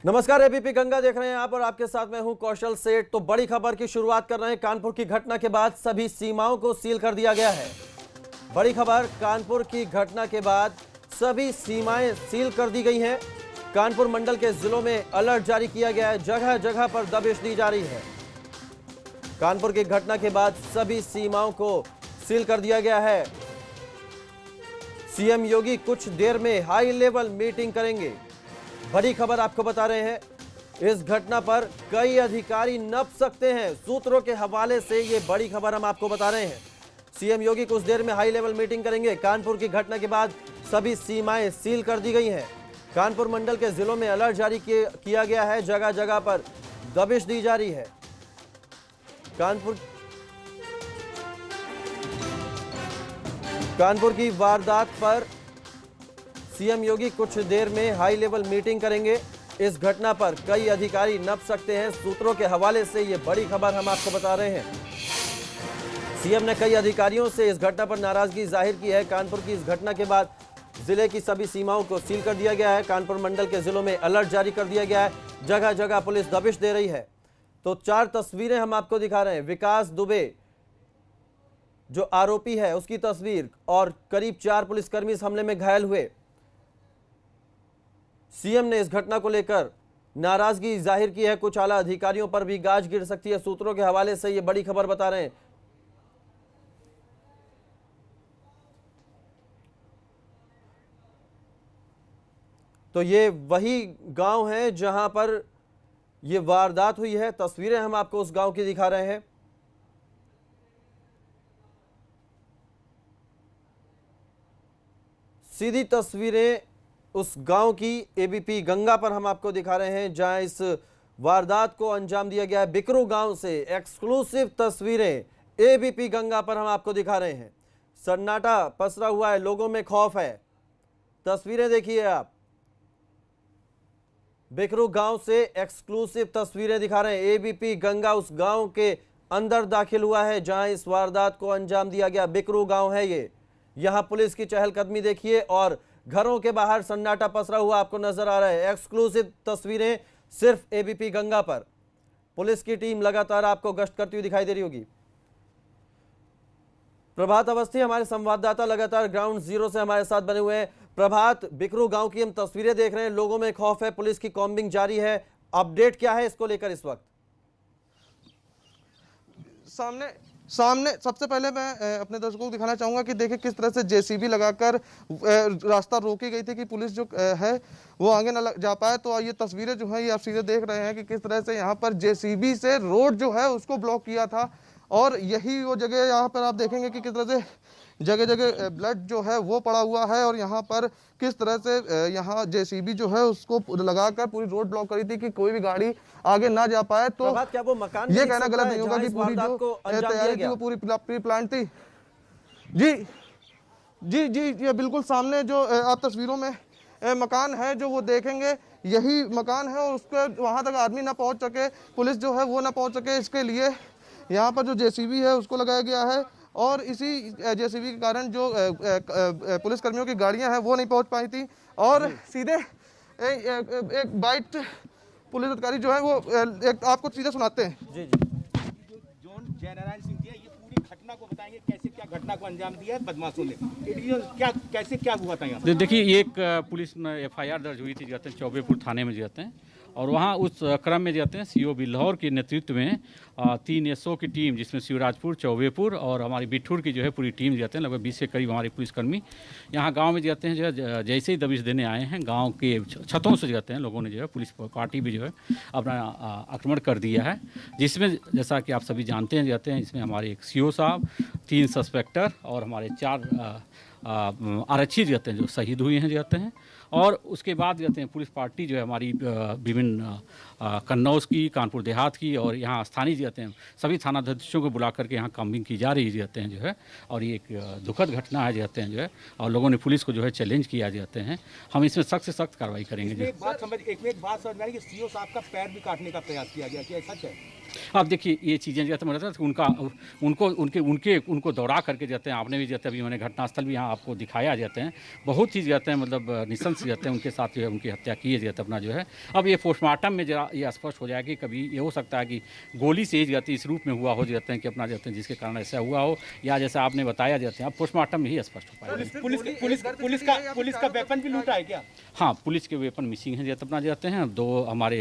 नमस्कार, एबीपी गंगा देख रहे हैं आप और आपके साथ मैं हूं कौशल सेठ। तो बड़ी खबर की शुरुआत कर रहे हैं। कानपुर की घटना के बाद सभी सीमाओं को सील कर दिया गया है। बड़ी खबर, कानपुर की घटना के बाद सभी सीमाएं सील कर दी गई हैं। कानपुर मंडल के जिलों में अलर्ट जारी किया गया है, जगह जगह पर दबिश दी जा रही है। कानपुर की घटना के बाद सभी सीमाओं को सील कर दिया गया है। सीएम योगी कुछ देर में हाई लेवल मीटिंग करेंगे। बड़ी खबर आपको बता रहे हैं, इस घटना पर कई अधिकारी नप सकते हैं। सूत्रों के हवाले से ये बड़ी खबर हम आपको बता रहे हैं। सीएम योगी कुछ देर में हाई लेवल मीटिंग करेंगे। कानपुर की घटना के बाद सभी सीमाएं सील कर दी गई हैं। कानपुर मंडल के जिलों में अलर्ट जारी किया गया है, जगह जगह पर दबिश दी जा रही है। कानपुर की वारदात पर सीएम योगी कुछ देर में हाई लेवल मीटिंग करेंगे। इस घटना पर कई अधिकारी नप सकते हैं। सूत्रों के हवाले से ये बड़ी खबर हम आपको बता रहे हैं। सीएम ने कई अधिकारियों से इस घटना पर नाराजगी जाहिर की है। कानपुर की इस घटना के बाद जिले की सभी सीमाओं को सील कर दिया गया है। कानपुर मंडल के जिलों में अलर्ट जारी कर दिया गया है, जगह जगह पुलिस दबिश दे रही है। तो 4 तस्वीरें हम आपको दिखा रहे हैं। विकास दुबे जो आरोपी है उसकी तस्वीर, और करीब 4 पुलिसकर्मी इस हमले में घायल हुए। सीएम ने इस घटना को लेकर नाराजगी जाहिर की है। कुछ आला अधिकारियों पर भी गाज गिर सकती है। सूत्रों के हवाले से ये बड़ी खबर बता रहे हैं। तो ये वही गांव है जहां पर ये वारदात हुई है। तस्वीरें हम आपको उस गांव की दिखा रहे हैं। सीधी तस्वीरें उस गांव की एबीपी गंगा पर हम आपको दिखा रहे हैं, जहां इस वारदात को अंजाम दिया गया है। बिकरू गांव से एक्सक्लूसिव तस्वीरें एबीपी गंगा पर हम आपको दिखा रहे हैं। सन्नाटा पसरा हुआ है, लोगों में खौफ है। तस्वीरें देखिए आप, बिकरू गांव से एक्सक्लूसिव तस्वीरें दिखा रहे हैं। एबीपी गंगा उस गांव के अंदर दाखिल हुआ है जहां इस वारदात को अंजाम दिया गया। बिकरू गांव है ये। यहां पुलिस की चहलकदमी देखिए और घरों के बाहर सन्नाटा पसरा हुआ आपको नजर आ रहा है। एक्सक्लूसिव तस्वीरें सिर्फ एबीपी गंगा पर। पुलिस की टीम लगातार आपको गश्त करती हुई दिखाई दे रही होगी। प्रभात अवस्थी हमारे संवाददाता लगातार ग्राउंड जीरो से हमारे साथ बने हुए हैं। प्रभात, बिकरू गांव की हम तस्वीरें देख रहे हैं, लोगों में खौफ है, पुलिस की कॉम्बिंग जारी है। अपडेट क्या है इसको लेकर इस वक्त? सामने सबसे पहले मैं अपने दर्शकों को दिखाना चाहूंगा कि देखिए किस तरह से जेसीबी लगाकर रास्ता रोकी गई थी कि पुलिस जो है वो आगे ना जा पाए। तो ये तस्वीरें जो है ये आप सीधे देख रहे हैं कि किस तरह से यहाँ पर जेसीबी से रोड जो है उसको ब्लॉक किया था। और यही वो जगह यहाँ पर आप देखेंगे कि किस तरह से जगह जगह ब्लड जो है वो पड़ा हुआ है। और यहाँ पर किस तरह से यहाँ जेसीबी जो है उसको लगाकर पूरी रोड ब्लॉक करी थी कि कोई भी गाड़ी आगे ना जा पाए। तो क्या वो मकान ये कहना गलत नहीं होगा कि पूरी जो तैयारी थी वो पूरी प्री प्लान थी। जी जी जी ये बिल्कुल सामने जो आप तस्वीरों में मकान है जो वो देखेंगे, यही मकान है। और उसके वहाँ तक आदमी ना पहुँच सके, पुलिस जो है वो ना पहुँच सके, इसके लिए यहाँ पर जो जेसीबी है उसको लगाया गया है। और इसी जेसीबी के कारण जो पुलिस कर्मियों की गाड़ियां हैं वो नहीं पहुंच पाई थी। और सीधे एक बाइट पुलिस अधिकारी जो है वो एक आपको सीधे सुनाते हैं। जी जी। जोन जयनारायण सिंह जी, ये पूरी घटना को बताएंगे, कैसे क्या घटना को अंजाम दिया है बदमाशों ने, क्या कैसे क्या हुआ था यहाँ? देखिए, ये एक पुलिस में एफआईआर दर्ज हुई थी जाते हैं चौबेपुर थाने में जाते हैं। और वहाँ उस क्रम में जाते हैं सीओ बिल्हौर के नेतृत्व में 3 एसओ की टीम, जिसमें शिवराजपुर, चौबेपुर और हमारी बिठूर की जो है पूरी टीम जाते हैं। लगभग 20 के करीब हमारे पुलिसकर्मी यहाँ गांव में जाते हैं। जो है जैसे ही दबिश देने आए हैं, गांव के छतों से जाते हैं लोगों ने जो है पुलिस पार्टी भी जो है अपना आक्रमण कर दिया है। जिसमें जैसा कि आप सभी जानते हैं जाते हैं, इसमें हमारे एक सीओ साहब, 3 सस्पेक्टर और हमारे 4 आरक्षी जाते हैं जो शहीद हुए हैं जाते हैं। और उसके बाद जाते हैं पुलिस पार्टी जो है हमारी विभिन्न कन्नौज की, कानपुर देहात की और यहाँ स्थानीय जाते हैं सभी थानाध्यक्षों को बुला करके यहाँ कॉम्बिंग की जा रही जाते हैं जो है। और ये एक दुखद घटना है जाते हैं जो है। और लोगों ने पुलिस को जो है चैलेंज किया जाते हैं। हम इसमें सख्त से सख्त कार्रवाई करेंगे। एक बात समझ में आई कि सीओ साहब का पैर भी काटने का प्रयास किया गया, क्या सच है? अब देखिए ये चीज़ें जो है तो उनका उनको दौड़ा करके जाते हैं। आपने भी जाते हैं, अभी मैंने घटनास्थल भी यहाँ आपको दिखाया जाते हैं। बहुत चीज़ जाते हैं, मतलब निशंस जाते हैं, उनके साथ जो है उनकी हत्या की जाती है अपना जो है। अब ये पोस्टमार्टम में जरा ये स्पष्ट हो जाए कि कभी ये हो सकता है कि गोली से ही जाती इस रूप में हुआ हो जाते हैं कि अपना जाते हैं जिसके कारण ऐसा हुआ हो, या जैसा आपने बताया जाते हैं। अब पोस्टमार्टम में ही स्पष्ट हो पाएगा। पुलिस का वेपन भी लूटा है क्या? हाँ, पुलिस के वेपन मिसिंग हैं जाते अपना जाते हैं। 2 हमारे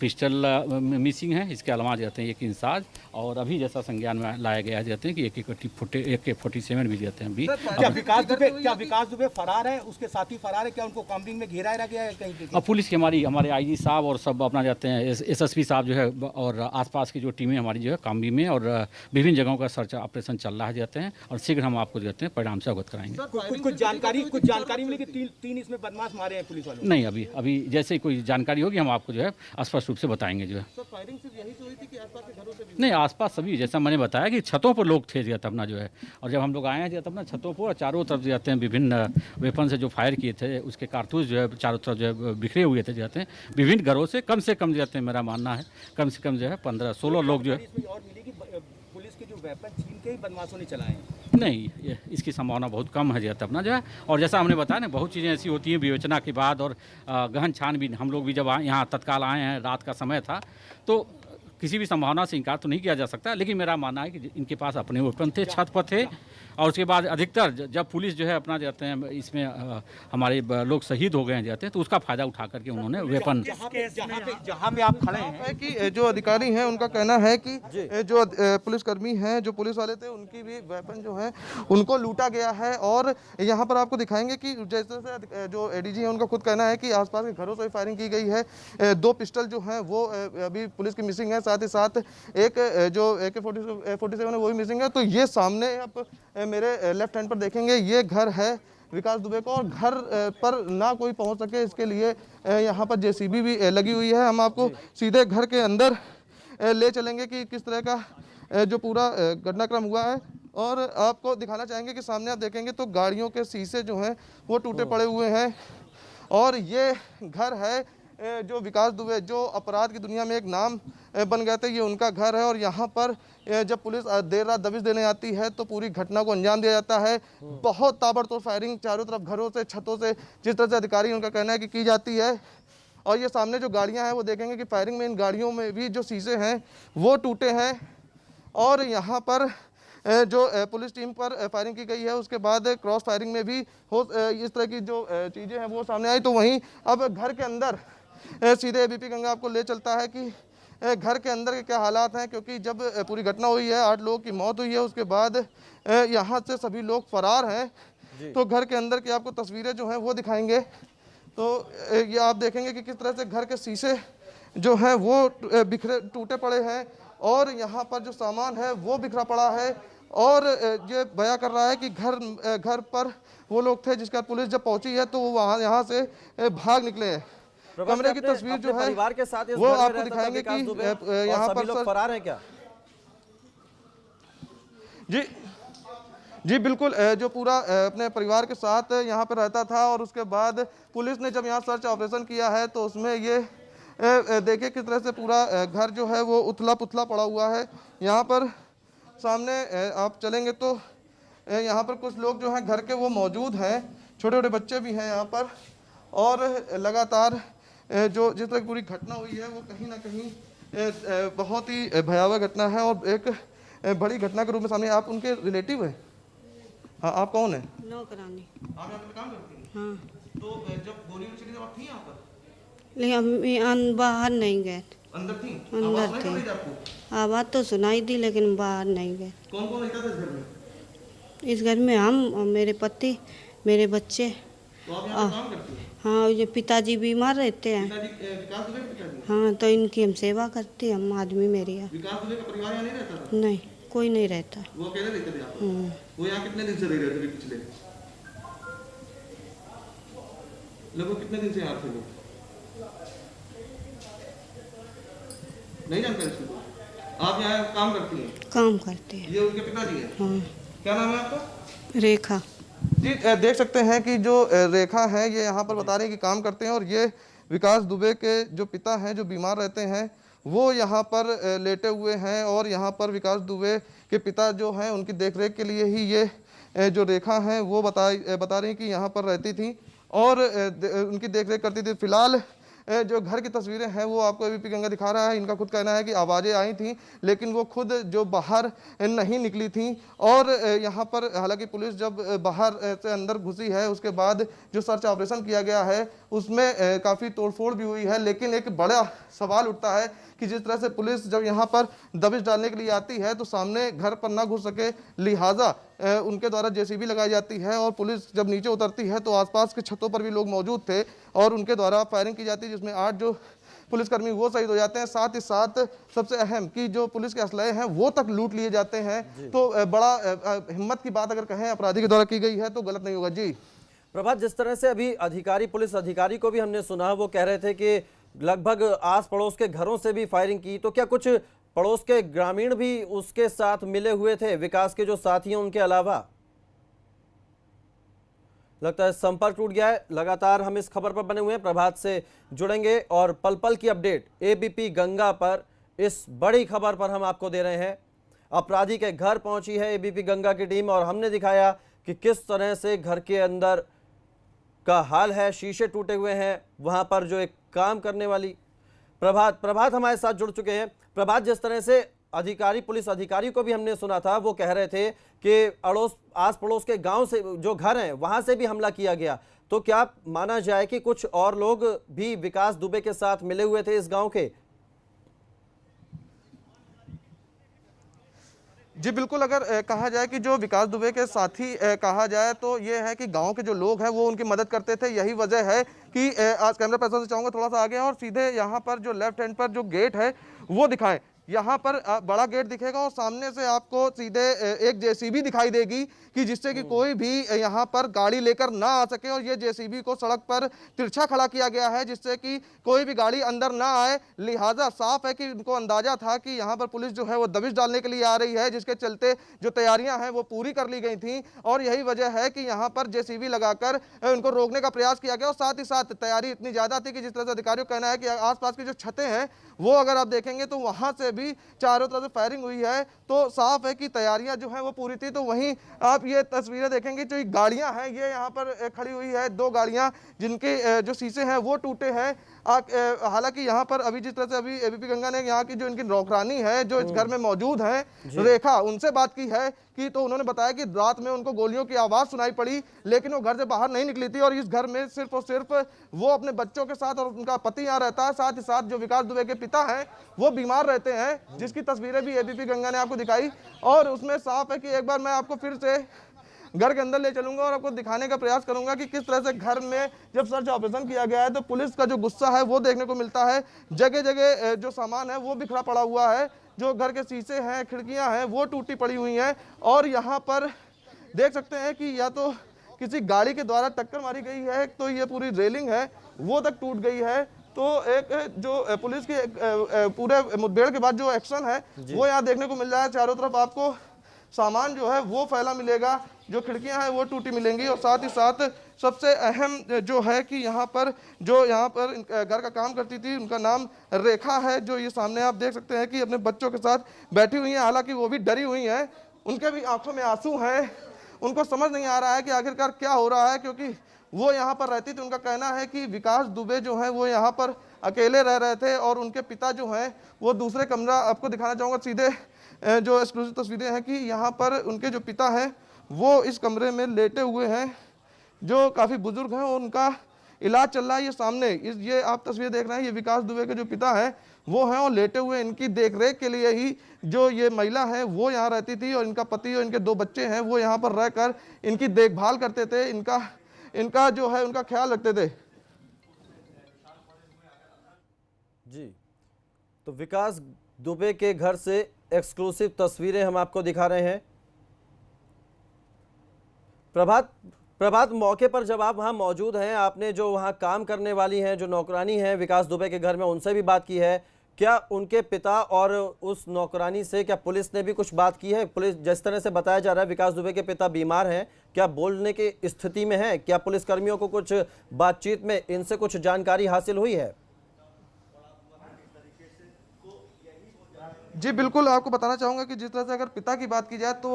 पिस्टल मिसिंग हैं। इसके अलावा जाते हैं एक इंसाज, और अभी जैसा संज्ञान में लाया गया जाते हैं कि AK-47 भी जाते हैं। अभी क्या विकास दुबे फरार है? उसके साथी फरार है क्या? उनको काम्बिंग में घेरा गया है कहीं? अब पुलिस की हमारे IG साहब और सब अपना जाते हैं, SSP साहब जो है, और आसपास की जो टीमें हमारी जो है काम्बी में और विभिन्न जगहों का सर्च ऑपरेशन चल रहा है जाते हैं, और शीघ्र हम आपको जाते हैं परिणाम से अवगत कराएंगे। कुछ जानकारी मिली कि 3 इसमें बदमाश मारे हैं पुलिस वालों? नहीं, अभी जैसे कोई जानकारी होगी हम आपको जो है स्पष्ट रूप से बताएंगे जो है। फायरिंग सिर्फ यही से हुई थी कि आसपास के घरों से भी? नहीं, आसपास सभी, जैसा मैंने बताया कि छतों पर लोग थे जाता अपना जो है, और जब हम लोग आए हैं तब ना छतों पर चारों तरफ जाते हैं विभिन्न वेपन से जो फायर किए थे उसके कारतूस जो है चारों तरफ जो है बिखरे हुए थे जाते हैं। विभिन्न घरों से कम जाते हैं, मेरा मानना है कम से कम जो है 15-16 लोग जो है। और मिली कि पुलिस के जो वेपन छीन के ही बदमाशों ने चलाए हैं? नहीं, इसकी संभावना बहुत कम है जाता अपना जो है। और जैसा हमने बताया ना, बहुत चीज़ें ऐसी होती हैं विवेचना के बाद, और गहन छानबीन हम लोग भी जब यहाँ तत्काल आए हैं, रात का समय था, तो किसी भी संभावना से इनकार तो नहीं किया जा सकता। लेकिन मेरा मानना है कि इनके पास अपने वेपन थे, छत पर थे, और उसके बाद अधिकतर जब पुलिस जो है अपना जाते हैं इसमें हमारे लोग शहीद हो गए जाते हैं, तो उसका फ़ायदा उठा करके उन्होंने वेपन। जहाँ पे आप खड़े हैं कि जो अधिकारी हैं उनका कहना है कि जो पुलिसकर्मी हैं, जो पुलिस वाले थे, उनकी भी वेपन जो है उनको लूटा गया है। और यहाँ पर आपको दिखाएंगे कि जैसे जो ADG है उनका खुद कहना है कि आसपास के घरों से फायरिंग की गई है। 2 पिस्टल जो हैं वो अभी पुलिस की मिसिंग है, साथ ही साथ एक जो AK-47 है वो भी मिसिंग है। तो ये सामने आप मेरे लेफ्ट हैंड पर देखेंगे, ये घर है विकास दुबे को, और घर पर ना कोई पहुंच सके इसके लिए यहाँ पर JCB भी लगी हुई है। हम आपको सीधे घर के अंदर ले चलेंगे कि किस तरह का जो पूरा घटनाक्रम हुआ है, और आपको दिखाना चाहेंगे कि सामने आप देखेंगे तो गाड़ियों के शीशे जो हैं वो टूटे पड़े हुए हैं। और ये घर है जो विकास दुबे, जो अपराध की दुनिया में एक नाम बन गए थे, ये उनका घर है। और यहाँ पर जब पुलिस देर रात दबिश देने आती है तो पूरी घटना को अंजाम दिया जाता है। बहुत ताबड़तोड़ फायरिंग चारों तरफ घरों से, छतों से, जिस तरह से अधिकारी उनका कहना है कि की जाती है। और ये सामने जो गाड़ियाँ हैं वो देखेंगे कि फायरिंग में इन गाड़ियों में भी जो शीशे हैं वो टूटे हैं। और यहाँ पर जो पुलिस टीम पर फायरिंग की गई है, उसके बाद क्रॉस फायरिंग में भी इस तरह की जो चीज़ें हैं वो सामने आई। तो वहीं अब घर के अंदर सीधे ABP गंगा आपको ले चलता है कि घर के अंदर के क्या हालात हैं, क्योंकि जब पूरी घटना हुई है, 8 लोगों की मौत हुई है, उसके बाद यहाँ से सभी लोग फरार हैं। तो घर के अंदर की आपको तस्वीरें जो हैं वो दिखाएंगे। तो ये आप देखेंगे कि किस तरह से घर के शीशे जो हैं वो बिखरे टूटे पड़े हैं, और यहाँ पर जो सामान है वो बिखरा पड़ा है। और ये बयां कर रहा है कि घर पर वो लोग थे जिसके बाद पुलिस जब पहुंची है तो वो यहाँ से भाग निकले हैं। कमरे की तस्वीर जो है परिवार के साथ वो आपको दिखाएंगे कि यहाँ पर लोग फरार हैं क्या? जी बिल्कुल, जो पूरा अपने परिवार के साथ यहाँ पर रहता था, और उसके बाद पुलिस ने जब यहाँ सर्च ऑपरेशन किया है तो उसमें ये देखिए किस तरह से पूरा घर जो है वो उथला पुथला पड़ा हुआ है। यहाँ पर सामने आप चलेंगे तो यहाँ पर कुछ लोग जो हैं घर के वो मौजूद हैं, छोटे छोटे बच्चे भी हैं यहाँ पर। और लगातार जो जिस तरह की पूरी घटना हुई है वो कहीं ना कहीं बहुत ही भयावह घटना है, और एक बड़ी घटना के रूप में सामने। आप उनके रिलेटिव हैं? हाँ, आप कौन है? नौकरानी। आप यहाँ पे काम करती हैं? हाँ। तो जब गोली चली जब आप थी यहाँ पर? लेकिन हम बाहर नहीं गए। अंदर थी? अंदर थे। आवाज़ तो सुनाई दी लेकिन बाहर नहीं गए। कौन कौन रहता था इस घर में? इस घर में हम और मेरे पति, मेरे बच्चे। तो आप यहाँ पे काम करती हैं? हाँ, ये पिताजी बीमार रहते हैं। विकास दुबे के पिताजी? हाँ, तो इनकी हम सेवा करते हैं, हम आदमी मेरे यहाँ। विकास दुबे का परिवार यहाँ नहीं रहता था? नहीं, कोई नहीं रहता। वो अकेले रहते थे यहाँ पर? वो यहाँ कितने दिन से रह रहे थे पिछले? लगभग कितने दिन से यहाँ थे वो? नहीं जानते इसको? आप यहाँ काम करती हैं? काम करते हैं। ये उनके पिताजी हैं? हाँ। क्या नाम है आपका? रेखा। जी देख सकते हैं कि जो रेखा है ये यहाँ पर बता रही है कि काम करते हैं, और ये विकास दुबे के जो पिता हैं जो बीमार रहते हैं वो यहाँ पर लेटे हुए हैं और यहाँ पर विकास दुबे के पिता जो हैं उनकी देखरेख के लिए ही ये जो रेखा हैं वो बता रही हैं कि यहाँ पर रहती थी और उनकी देखरेख करती थी। फिलहाल जो घर की तस्वीरें हैं वो आपको एबीपी गंगा दिखा रहा है। इनका खुद कहना है कि आवाज़ें आई थी लेकिन वो खुद जो बाहर नहीं निकली थी और यहाँ पर हालांकि पुलिस जब बाहर से अंदर घुसी है उसके बाद जो सर्च ऑपरेशन किया गया है उसमें काफ़ी तोड़फोड़ भी हुई है। लेकिन एक बड़ा सवाल उठता है कि जिस तरह से पुलिस जब यहाँ पर दबिश डालने के लिए आती है तो सामने घर पर ना घुस सके, लिहाजा उनके द्वारा जेसीबी लगाई जाती है और पुलिस जब नीचे उतरती है तो आसपास के छतों पर भी लोग मौजूद थे और उनके द्वारा फायरिंग की जाती है जिसमें 8 जो पुलिसकर्मी वो शहीद हो जाते हैं। साथ ही साथ सबसे अहम कि जो पुलिस के असलहे हैं वो तक लूट लिए जाते हैं। तो बड़ा हिम्मत की बात अगर कहें अपराधी के द्वारा की गई है तो गलत नहीं होगा। जी प्रभात, जिस तरह से अभी अधिकारी, पुलिस अधिकारी को भी हमने सुना, वो कह रहे थे कि लगभग आस पड़ोस के घरों से भी फायरिंग की, तो क्या कुछ पड़ोस के ग्रामीण भी उसके साथ मिले हुए थे, विकास के जो साथी हैं उनके अलावा? लगता है संपर्क टूट गया है। लगातार हम इस खबर पर बने हुए हैं, प्रभात से जुड़ेंगे और पल पल की अपडेट एबीपी गंगा पर इस बड़ी खबर पर हम आपको दे रहे हैं। अपराधी के घर पहुंची है एबीपी गंगा की टीम और हमने दिखाया कि किस तरह से घर के अंदर का हाल है, शीशे टूटे हुए हैं, वहां पर जो एक काम करने वाली प्रभात हमारे साथ जुड़ चुके हैं। प्रभात, जिस तरह से अधिकारी, पुलिस अधिकारी को भी हमने सुना था, वो कह रहे थे कि आस पड़ोस के गांव से जो घर हैं वहां से भी हमला किया गया, तो क्या माना जाए कि कुछ और लोग भी विकास दुबे के साथ मिले हुए थे इस गांव के? जी बिल्कुल, अगर कहा जाए कि जो विकास दुबे के साथी कहा जाए तो ये है कि गांव के जो लोग हैं वो उनकी मदद करते थे। यही वजह है कि आज कैमरा पर्सन से चाहूँगा थोड़ा सा आगे और सीधे यहाँ पर जो लेफ्ट हैंड पर जो गेट है वो दिखाएं। यहाँ पर बड़ा गेट दिखेगा और सामने से आपको सीधे एक जेसीबी दिखाई देगी कि जिससे कि कोई भी यहाँ पर गाड़ी लेकर ना आ सके और ये जेसीबी को सड़क पर तिरछा खड़ा किया गया है जिससे कि कोई भी गाड़ी अंदर ना आए। लिहाजा साफ है कि उनको अंदाजा था कि यहाँ पर पुलिस जो है वो दबिश डालने के लिए आ रही है, जिसके चलते जो तैयारियां हैं वो पूरी कर ली गई थी और यही वजह है कि यहाँ पर जेसीबी लगाकर उनको रोकने का प्रयास किया गया। और साथ ही साथ तैयारी इतनी ज्यादा थी कि जिस तरह से अधिकारियों का कहना है कि आसपास की जो छतें हैं वो अगर आप देखेंगे तो वहां से भी चारों तरफ से फायरिंग हुई है, तो साफ है कि तैयारियां जो हैं वो पूरी थी। तो वहीं आप ये तस्वीरें देखेंगे, जो गाड़ियां हैं ये यहाँ पर खड़ी हुई है, 2 गाड़ियां जिनके जो शीशे हैं वो टूटे हैं। हालांकि यहाँ पर अभी जिस तरह से अभी एबीपी गंगा ने यहाँ की जो इनकी नौकरानी है जो इस घर में मौजूद है रेखा, उनसे बात की है कि तो उन्होंने बताया कि रात में उनको गोलियों की आवाज सुनाई पड़ी लेकिन वो घर से बाहर नहीं निकली थी और इस घर में सिर्फ और सिर्फ वो अपने बच्चों के साथ और उनका पति यहाँ रहता है। साथ ही साथ जो विकास दुबे के पिता हैं वो बीमार रहते हैं, जिसकी तस्वीरें भी एबीपी गंगा ने आपको दिखाई और उसमें साफ है कि एक बार मैं आपको फिर से घर के अंदर ले चलूंगा और आपको दिखाने का प्रयास करूंगा कि किस तरह से घर में जब सर्च ऑपरेशन किया गया है तो पुलिस का जो गुस्सा है वो देखने को मिलता है। जगह जगह जो सामान है वो बिखरा पड़ा हुआ है, जो घर के शीशे हैं, खिड़कियां हैं वो टूटी पड़ी हुई हैं और यहाँ पर देख सकते हैं कि या तो किसी गाड़ी के द्वारा टक्कर मारी गई है तो ये पूरी रेलिंग है वो तक टूट गई है। तो एक जो पुलिस के पूरे मुठभेड़ के बाद जो एक्शन है वो यहाँ देखने को मिल रहा है। चारों तरफ आपको सामान जो है वो फैला मिलेगा, जो खिड़कियां हैं वो टूटी मिलेंगी और साथ ही साथ सबसे अहम जो है कि यहाँ पर जो यहाँ पर घर का काम करती थी उनका नाम रेखा है, जो ये सामने आप देख सकते हैं कि अपने बच्चों के साथ बैठी हुई हैं। हालांकि वो भी डरी हुई हैं, उनके भी आंखों में आंसू हैं, उनको समझ नहीं आ रहा है कि आखिरकार क्या हो रहा है, क्योंकि वो यहाँ पर रहती थी। उनका कहना है कि विकास दुबे जो है वो यहाँ पर अकेले रह रहे थे और उनके पिता जो हैं वो दूसरे कमरा, आपको दिखाना चाहूँगा सीधे जो एक्सक्लूसिव तस्वीरें हैं कि यहाँ पर उनके जो पिता हैं वो इस कमरे में लेटे हुए हैं, जो काफ़ी बुजुर्ग हैं और उनका इलाज चल रहा है। ये सामने ये आप तस्वीर देख रहे हैं, ये विकास दुबे के जो पिता हैं वो हैं और लेटे हुए। इनकी देखरेख के लिए ही जो ये महिला है वो यहाँ रहती थी और इनका पति और इनके 2 बच्चे हैं वो यहाँ पर रहकर इनकी देखभाल करते थे, इनका जो है उनका ख्याल रखते थे। जी, तो विकास दुबे के घर से एक्सक्लूसिव तस्वीरें हम आपको दिखा रहे हैं। प्रभात, मौके पर जब आप वहां मौजूद हैं, आपने जो वहां काम करने वाली हैं, जो नौकरानी हैं विकास दुबे के घर में, उनसे भी बात की है क्या? उनके पिता और उस नौकरानी से क्या पुलिस ने भी कुछ बात की है? पुलिस, जिस तरह से बताया जा रहा है विकास दुबे के पिता बीमार हैं, क्या बोलने की स्थिति में है? क्या पुलिस कर्मियों को कुछ बातचीत में इनसे कुछ जानकारी हासिल हुई है? जी बिल्कुल, आपको बताना चाहूँगा कि जिस तरह से अगर पिता की बात की जाए तो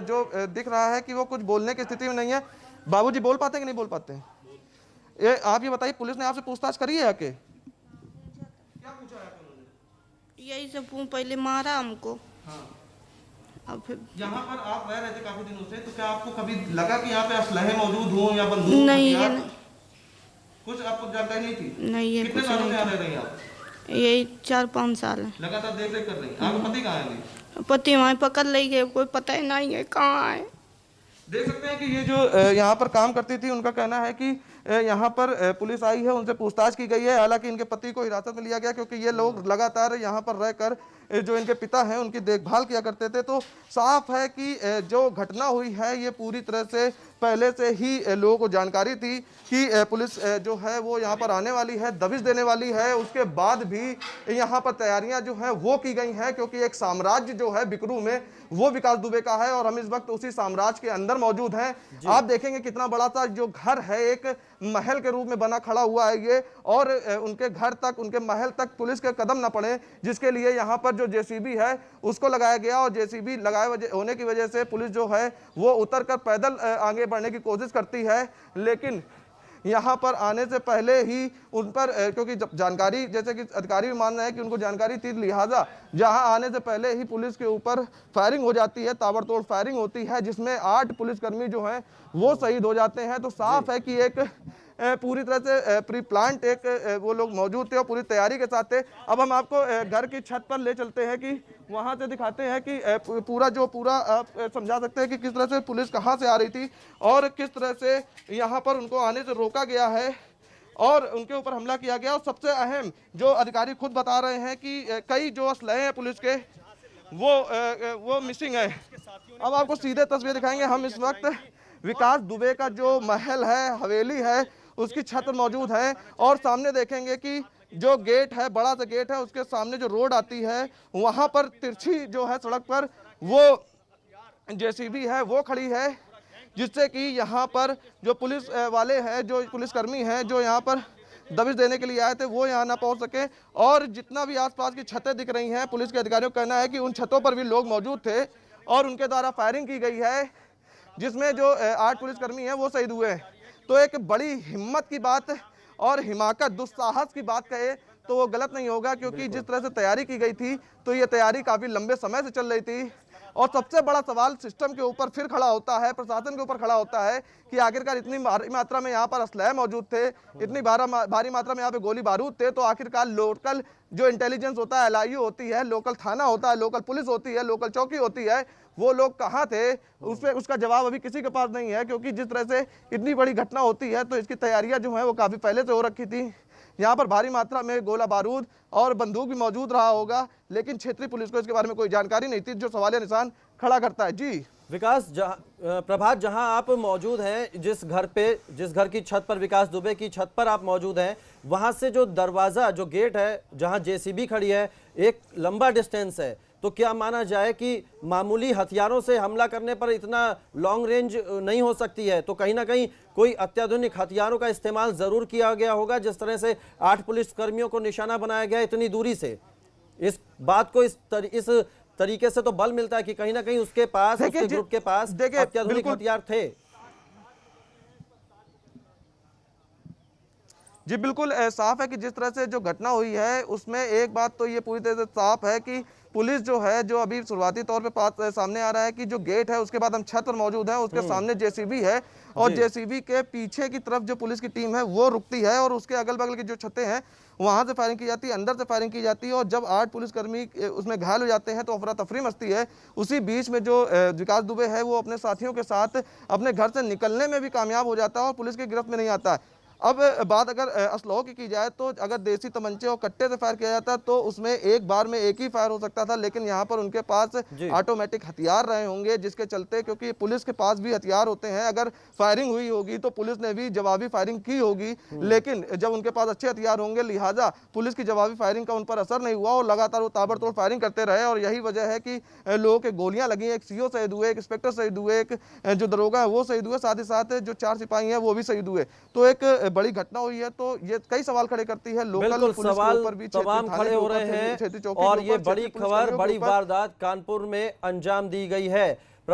जो दिख रहा है कि वो कुछ बोलने की स्थिति में नहीं है। बाबूजी बोल पाते हैं कि नहीं बोल पाते हैं? ये आप ये बताइए, पुलिस ने आपसे पूछताछ करी है आके? क्या पूछा है आपने? यही सब पहले मारा हमको। हाँ। अब फिर यहाँ पर आप रह रहे थे काफी दिनों से, तो क्या आपको कभी लगा कि यहाँ पे असलहे मौजूद हों या बंदूक? नहीं, ये हथियार? नहीं, कुछ आपको जानकारी नहीं थी? नहीं, ये कितने कुछ सालों से नहीं यहाँ था। रह रही हैं आप? यही 4-5 साल है। लगातार देख रेख कर रही हैं। आपके पति कहाँ हैं अभी? पति वहाँ पकड़ ले गए, कोई पता ही नहीं है कहाँ है। देख सकते हैं कि ये जो यहाँ पर काम करती थी, उनका कहना है कि यहाँ पर पुलिस आई है, उनसे पूछताछ की गई है। हालांकि इनके पति को हिरासत में लिया गया क्योंकि ये लोग लगातार यहाँ पर रहकर जो इनके पिता हैं उनकी देखभाल किया करते थे। तो साफ है कि जो घटना हुई है ये पूरी तरह से पहले से ही लोगों को जानकारी थी कि पुलिस जो है वो यहाँ पर आने वाली है, दबिश देने वाली है। उसके बाद भी यहाँ पर तैयारियां जो हैं वो की गई हैं क्योंकि एक साम्राज्य जो है बिकरू में वो विकास दुबे का है और हम इस वक्त उसी साम्राज्य के अंदर मौजूद हैं। आप देखेंगे कितना बड़ा सा जो घर है, एक महल के रूप में बना खड़ा हुआ है ये, और उनके घर तक, उनके महल तक पुलिस के कदम न पड़े, जिसके लिए यहाँ पर जो जेसीबी है उसको लगाया गया। और जेसीबी लगाए होने की वजह से पुलिस जो है वो उतरकर पैदल आगे बढ़ने की कोशिश करती है, लेकिन यहाँ पर आने से पहले ही उन पर क्योंकि जानकारी, जैसे कि अधिकारी भी मान रहे हैं कि उनको जानकारी थी, लिहाजा जहाँ आने से पहले ही पुलिस के ऊपर फायरिंग हो जाती है, ताबड़तोड़ फायरिंग होती है, जिसमें 8 पुलिसकर्मी जो हैं वो शहीद हो जाते हैं। तो साफ है कि एक पूरी तरह से प्री प्लांट एक वो लोग मौजूद थे और पूरी तैयारी के साथ थे। अब हम आपको घर की छत पर ले चलते हैं कि वहाँ से दिखाते हैं कि पूरा आप समझा सकते हैं कि किस तरह से पुलिस कहाँ से आ रही थी और किस तरह से यहाँ पर उनको आने से रोका गया है और उनके ऊपर हमला किया गया। और सबसे अहम जो अधिकारी खुद बता रहे हैं कि कई जो असलहे हैं पुलिस के वो मिसिंग है। अब आपको सीधे तस्वीर दिखाएंगे। हम इस वक्त विकास दुबे का जो महल है, हवेली है, उसकी छत मौजूद है और सामने देखेंगे कि जो गेट है, बड़ा सा गेट है, उसके सामने जो रोड आती है वहाँ पर तिरछी जो है सड़क पर वो जेसीबी है वो खड़ी है, जिससे कि यहाँ पर जो पुलिस वाले हैं, जो पुलिसकर्मी हैं जो यहाँ पर दबिश देने के लिए आए थे वो यहाँ ना पहुँच सके। और जितना भी आसपास की छतें दिख रही हैं, पुलिस के अधिकारियों का कहना है कि उन छतों पर भी लोग मौजूद थे और उनके द्वारा फायरिंग की गई है, जिसमें जो 8 पुलिसकर्मी हैं वो शहीद हुए हैं। तो एक बड़ी हिम्मत की बात और हिमाकत, दुस्साहस की बात कहे तो वो गलत नहीं होगा, क्योंकि जिस तरह से तैयारी की गई थी तो ये तैयारी काफ़ी लंबे समय से चल रही थी। और सबसे बड़ा सवाल सिस्टम के ऊपर फिर खड़ा होता है, प्रशासन के ऊपर खड़ा होता है कि आखिरकार इतनी भारी मात्रा में यहाँ पर असलहे मौजूद थे, इतनी भारी मात्रा में यहाँ पे गोली बारूद थे, तो आखिरकार लोकल जो इंटेलिजेंस होता है, LIU होती है, लोकल थाना होता है, लोकल पुलिस होती है, लोकल चौकी होती है, वो लोग कहाँ थे? उसका जवाब अभी किसी के पास नहीं है, क्योंकि जिस तरह से इतनी बड़ी घटना होती है तो इसकी तैयारियां जो है वो काफ़ी पहले से हो रखी थी। यहाँ पर भारी मात्रा में गोला बारूद और बंदूक भी मौजूद रहा होगा, लेकिन क्षेत्रीय पुलिस को इसके बारे में कोई जानकारी नहीं थी, जो सवालिया निशान खड़ा करता है। जी विकास, प्रभात, जहां आप मौजूद हैं, जिस घर की छत पर, विकास दुबे की छत पर आप मौजूद हैं, वहां से जो दरवाजा, जो गेट है जहां जेसीबी खड़ी है, एक लंबा डिस्टेंस है, तो क्या माना जाए कि मामूली हथियारों से हमला करने पर इतना लॉन्ग रेंज नहीं हो सकती है? तो कहीं ना कहीं कोई अत्याधुनिक हथियारों का इस्तेमाल जरूर किया गया होगा, जिस तरह से 8 पुलिसकर्मियों को निशाना बनाया गया इतनी दूरी से। इस बात को इस तरीके से तो बल मिलता है कि कहीं ना कहीं उसके पास, उसके ग्रुप के पास अत्याधुनिक हथियार थे। जी बिल्कुल साफ है कि जिस तरह से जो घटना हुई है उसमें एक बात तो ये पूरी तरह से साफ है कि पुलिस जो है, जो अभी शुरुआती तौर पे सामने आ रहा है कि जो गेट है उसके बाद हम छत पर मौजूद हैं, उसके सामने जेसीबी है और जेसीबी के पीछे की तरफ जो पुलिस की टीम है वो रुकती है और उसके अगल बगल की जो छतें हैं वहाँ से फायरिंग की जाती है, अंदर से फायरिंग की जाती है। और जब 8 पुलिसकर्मी उसमें घायल हो जाते हैं तो अफरा तफरी मचती है। उसी बीच में जो विकास दुबे है वो अपने साथियों के साथ अपने घर से निकलने में भी कामयाब हो जाता है और पुलिस की गिरफ्त में नहीं आता है। अब बात अगर असलहों की जाए तो अगर देसी तमंचे और कट्टे से फायर किया जाता तो उसमें एक बार में एक ही फायर हो सकता था, लेकिन यहाँ पर उनके पास ऑटोमेटिक हथियार रहे होंगे, जिसके चलते, क्योंकि पुलिस के पास भी हथियार होते हैं, अगर फायरिंग हुई होगी तो पुलिस ने भी जवाबी फायरिंग की होगी, लेकिन जब उनके पास अच्छे हथियार होंगे लिहाजा पुलिस की जवाबी फायरिंग का उन पर असर नहीं हुआ और लगातार वो ताबड़तोड़ फायरिंग करते रहे। और यही वजह है कि लोगों के गोलियां लगी, एक CO शहीद हुए, एक इंस्पेक्टर शहीद हुए, एक जो दरोगा है वो शहीद हुए, साथ ही साथ जो 4 सिपाही हैं वो भी शहीद हुए। तो एक बड़ी घटना हुई है, तो ये कई सवाल खड़े करती है। लोकल बिल्कुल पुलिस के सवाल ऊपर भी, तमाम खड़े हो रहे हैं और ये बड़ी खबर, बड़ी वारदात कानपुर में अंजाम दी गई है।